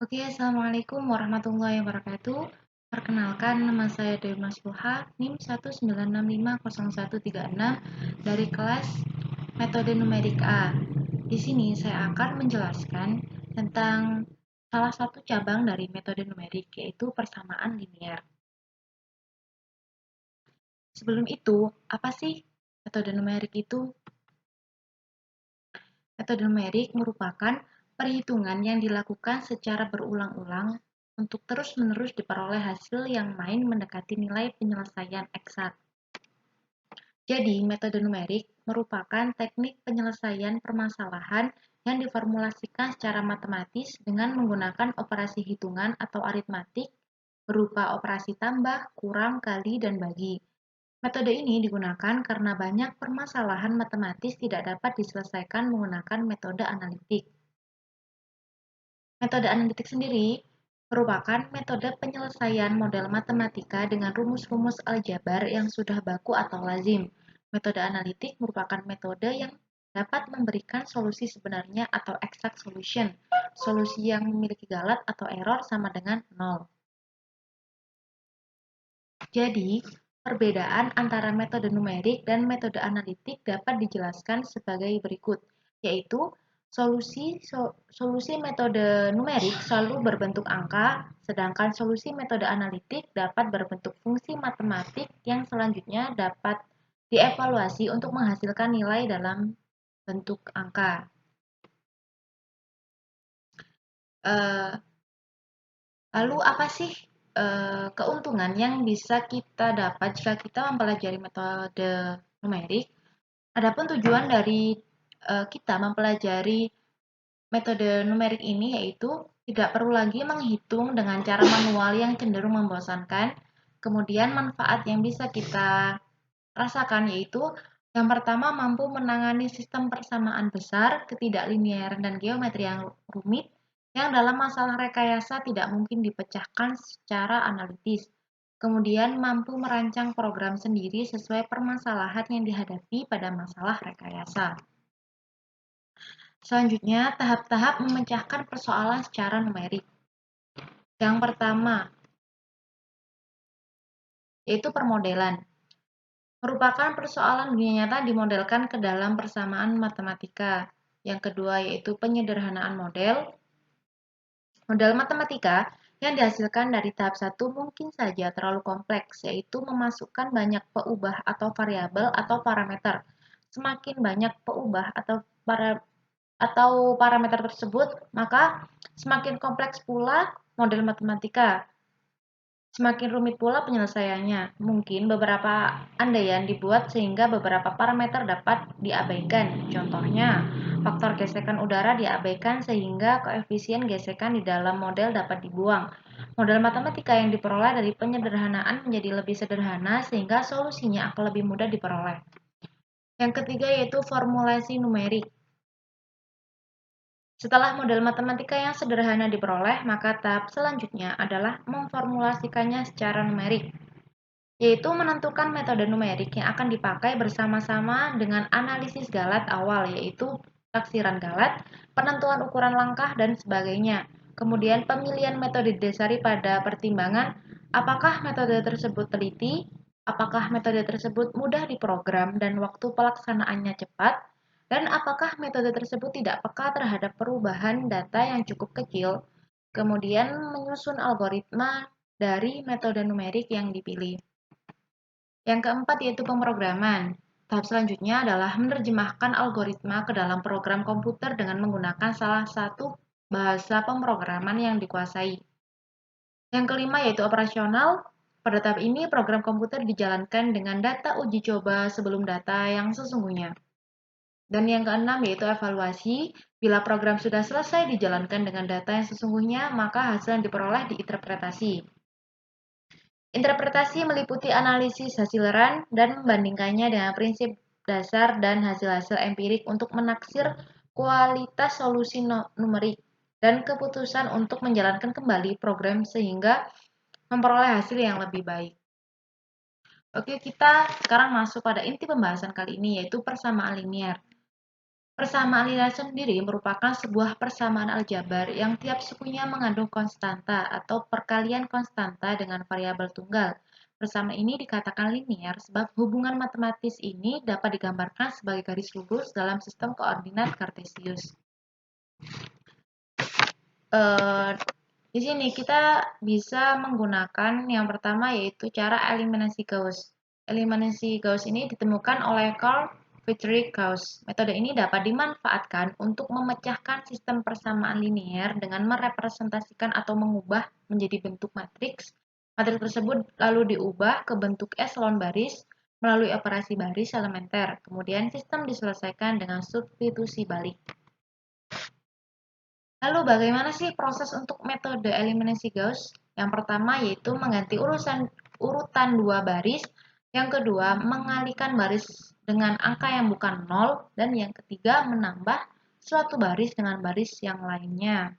Oke, Assalamualaikum warahmatullahi wabarakatuh. Perkenalkan, nama saya Dewi Masluha, NIM 196503136 dari kelas Metode Numerik A. Di sini saya akan menjelaskan tentang salah satu cabang dari metode numerik, yaitu persamaan linear. Sebelum itu, apa sih metode numerik itu? Metode numerik merupakan perhitungan yang dilakukan secara berulang-ulang untuk terus-menerus diperoleh hasil yang main mendekati nilai penyelesaian eksak. Jadi, metode numerik merupakan teknik penyelesaian permasalahan yang diformulasikan secara matematis dengan menggunakan operasi hitungan atau aritmatik berupa operasi tambah, kurang, kali, dan bagi. Metode ini digunakan karena banyak permasalahan matematis tidak dapat diselesaikan menggunakan metode analitik. Metode analitik sendiri merupakan metode penyelesaian model matematika dengan rumus-rumus aljabar yang sudah baku atau lazim. Metode analitik merupakan metode yang dapat memberikan solusi sebenarnya atau exact solution. Solusi yang memiliki galat atau error sama dengan 0. Jadi, perbedaan antara metode numerik dan metode analitik dapat dijelaskan sebagai berikut, yaitu solusi metode numerik selalu berbentuk angka, sedangkan solusi metode analitik dapat berbentuk fungsi matematik yang selanjutnya dapat dievaluasi untuk menghasilkan nilai dalam bentuk angka. Eh, Lalu apa sih keuntungan yang bisa kita dapat jika kita mempelajari metode numerik? Adapun tujuan dari kita mempelajari metode numerik ini yaitu tidak perlu lagi menghitung dengan cara manual yang cenderung membosankan. Kemudian manfaat yang bisa kita rasakan yaitu yang pertama mampu menangani sistem persamaan besar, ketidaklinearan dan geometri yang rumit yang dalam masalah rekayasa tidak mungkin dipecahkan secara analitis. Kemudian mampu merancang program sendiri sesuai permasalahan yang dihadapi pada masalah rekayasa. Selanjutnya, tahap-tahap memecahkan persoalan secara numerik. Yang pertama, yaitu permodelan. Merupakan persoalan dunia nyata dimodelkan ke dalam persamaan matematika. Yang kedua yaitu penyederhanaan model. Model matematika yang dihasilkan dari tahap 1 mungkin saja terlalu kompleks, yaitu memasukkan banyak peubah atau variabel atau parameter. Semakin banyak peubah atau parameter tersebut, maka semakin kompleks pula model matematika. Semakin rumit pula penyelesaiannya. Mungkin beberapa andaian dibuat sehingga beberapa parameter dapat diabaikan. Contohnya, faktor gesekan udara diabaikan sehingga koefisien gesekan di dalam model dapat dibuang. Model matematika yang diperoleh dari penyederhanaan menjadi lebih sederhana sehingga solusinya akan lebih mudah diperoleh. Yang ketiga yaitu formulasi numerik. Setelah model matematika yang sederhana diperoleh, maka tahap selanjutnya adalah memformulasikannya secara numerik, yaitu menentukan metode numerik yang akan dipakai bersama-sama dengan analisis galat awal, yaitu taksiran galat, penentuan ukuran langkah, dan sebagainya. Kemudian pemilihan metode didasari pada pertimbangan apakah metode tersebut teliti, apakah metode tersebut mudah diprogram dan waktu pelaksanaannya cepat, dan apakah metode tersebut tidak peka terhadap perubahan data yang cukup kecil. Kemudian menyusun algoritma dari metode numerik yang dipilih. Yang keempat yaitu pemrograman. Tahap selanjutnya adalah menerjemahkan algoritma ke dalam program komputer dengan menggunakan salah satu bahasa pemrograman yang dikuasai. Yang kelima yaitu operasional. Pada tahap ini program komputer dijalankan dengan data uji coba sebelum data yang sesungguhnya. Dan yang keenam yaitu evaluasi. Bila program sudah selesai dijalankan dengan data yang sesungguhnya, maka hasil yang diperoleh diinterpretasi. Interpretasi meliputi analisis hasil run dan membandingkannya dengan prinsip dasar dan hasil-hasil empirik untuk menaksir kualitas solusi numerik dan keputusan untuk menjalankan kembali program sehingga memperoleh hasil yang lebih baik. Oke, kita sekarang masuk pada inti pembahasan kali ini yaitu persamaan linear. Persamaan linear sendiri merupakan sebuah persamaan aljabar yang tiap sukunya mengandung konstanta atau perkalian konstanta dengan variabel tunggal. Persamaan ini dikatakan linear sebab hubungan matematis ini dapat digambarkan sebagai garis lurus dalam sistem koordinat kartesius. Di sini kita bisa menggunakan yang pertama yaitu cara eliminasi Gauss. Eliminasi Gauss ini ditemukan oleh Carl Friedrich Gauss. Metode ini dapat dimanfaatkan untuk memecahkan sistem persamaan linear dengan merepresentasikan atau mengubah menjadi bentuk matriks. Matriks tersebut lalu diubah ke bentuk eselon baris melalui operasi baris elementer. Kemudian sistem diselesaikan dengan substitusi balik. Lalu bagaimana sih proses untuk metode eliminasi Gauss? Yang pertama yaitu mengganti urutan dua baris, yang kedua mengalihkan baris dengan angka yang bukan 0, dan yang ketiga menambah suatu baris dengan baris yang lainnya.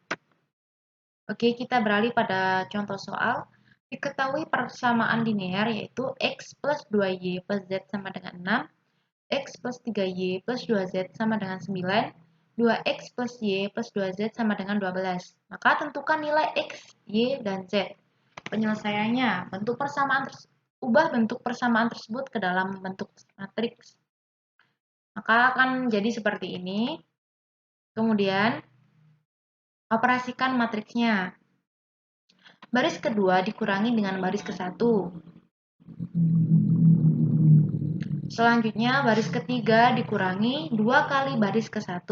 Oke, kita beralih pada contoh soal. Diketahui persamaan linear yaitu x plus 2y plus z sama dengan 6, x plus 3y plus 2z sama dengan 9, 2x plus y plus 2z sama dengan 12. Maka tentukan nilai x, y, dan z. Penyelesaiannya, ubah bentuk persamaan tersebut ke dalam bentuk matriks. Maka akan jadi seperti ini. Kemudian, operasikan matriksnya. Baris kedua dikurangi dengan baris ke-1. Selanjutnya, baris ketiga dikurangi 2 kali baris ke-1.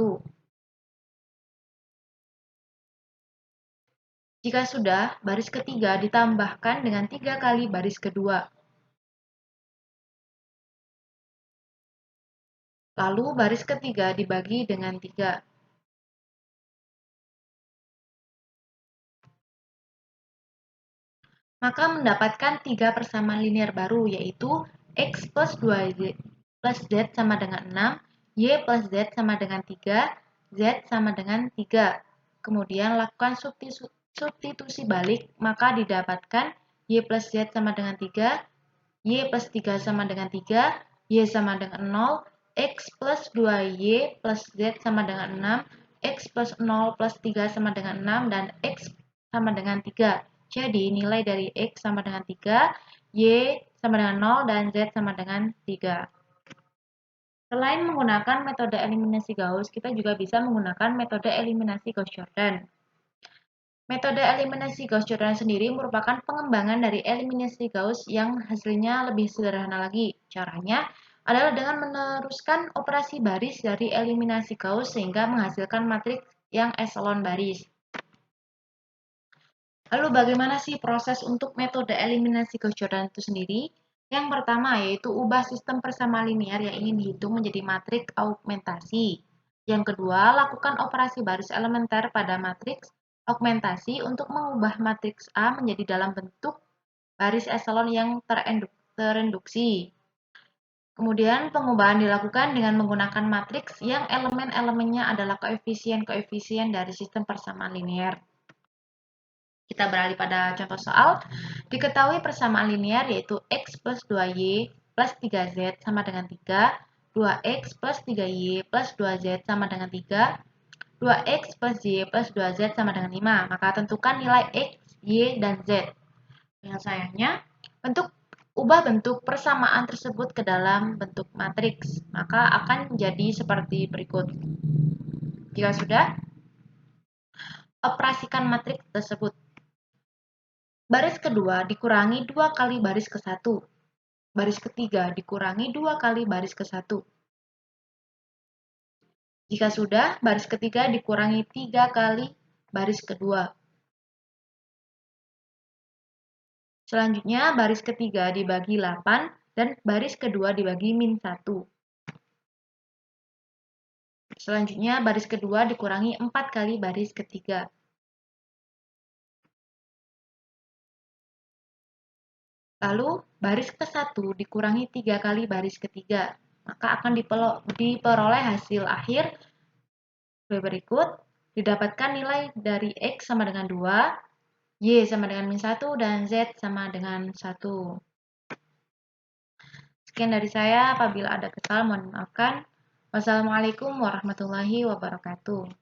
Jika sudah, baris ketiga ditambahkan dengan 3 kali baris kedua. Lalu baris ketiga dibagi dengan 3. Maka mendapatkan 3 persamaan linear baru, yaitu x plus 2y plus z sama dengan 6, y plus z sama dengan 3, z sama dengan 3. Kemudian lakukan substitusi balik, maka didapatkan y plus z sama dengan 3, y plus 3 sama dengan 3, y sama dengan 0, x plus 2y plus z sama dengan 6, x plus 0 plus 3 sama dengan 6, dan x sama dengan 3. Jadi nilai dari x sama dengan 3, y sama dengan 0, dan z sama dengan 3. Selain menggunakan metode eliminasi Gauss, kita juga bisa menggunakan metode eliminasi Gauss-Jordan. Metode eliminasi Gauss-Jordan sendiri merupakan pengembangan dari eliminasi Gauss yang hasilnya lebih sederhana lagi. Caranya adalah dengan meneruskan operasi baris dari eliminasi Gauss sehingga menghasilkan matriks yang eselon baris. Lalu bagaimana sih proses untuk metode eliminasi Gauss-Jordan itu sendiri? Yang pertama yaitu ubah sistem persamaan linear yang ingin dihitung menjadi matriks augmentasi. Yang kedua, lakukan operasi baris elementer pada matriks augmentasi untuk mengubah matriks A menjadi dalam bentuk baris eselon yang tereduksi. Kemudian pengubahan dilakukan dengan menggunakan matriks yang elemen-elemennya adalah koefisien-koefisien dari sistem persamaan linear. Kita beralih pada contoh soal. Diketahui persamaan linear yaitu x plus 2y plus 3z sama dengan 3, 2x plus 3y plus 2z sama dengan 3, 2x plus y plus 2z sama dengan 5. Maka tentukan nilai x, y, dan z. Penyelesaiannya, ubah bentuk persamaan tersebut ke dalam bentuk matriks. Maka akan jadi seperti berikut. Jika sudah, operasikan matriks tersebut. Baris kedua dikurangi 2 kali baris ke-1. Baris ketiga dikurangi 2 kali baris ke-1. Jika sudah, baris ketiga dikurangi 3 kali baris kedua. Selanjutnya, baris ketiga dibagi 8 dan baris kedua dibagi min 1. Selanjutnya, baris kedua dikurangi 4 kali baris ketiga. Lalu, baris ke-1 dikurangi 3 kali baris ketiga. Maka akan diperoleh hasil akhir berikut. Didapatkan nilai dari x sama dengan 2, y sama dengan min 1, dan z sama dengan 1. Sekian dari saya, apabila ada kesalahan mohon dimaafkan. Wassalamualaikum warahmatullahi wabarakatuh.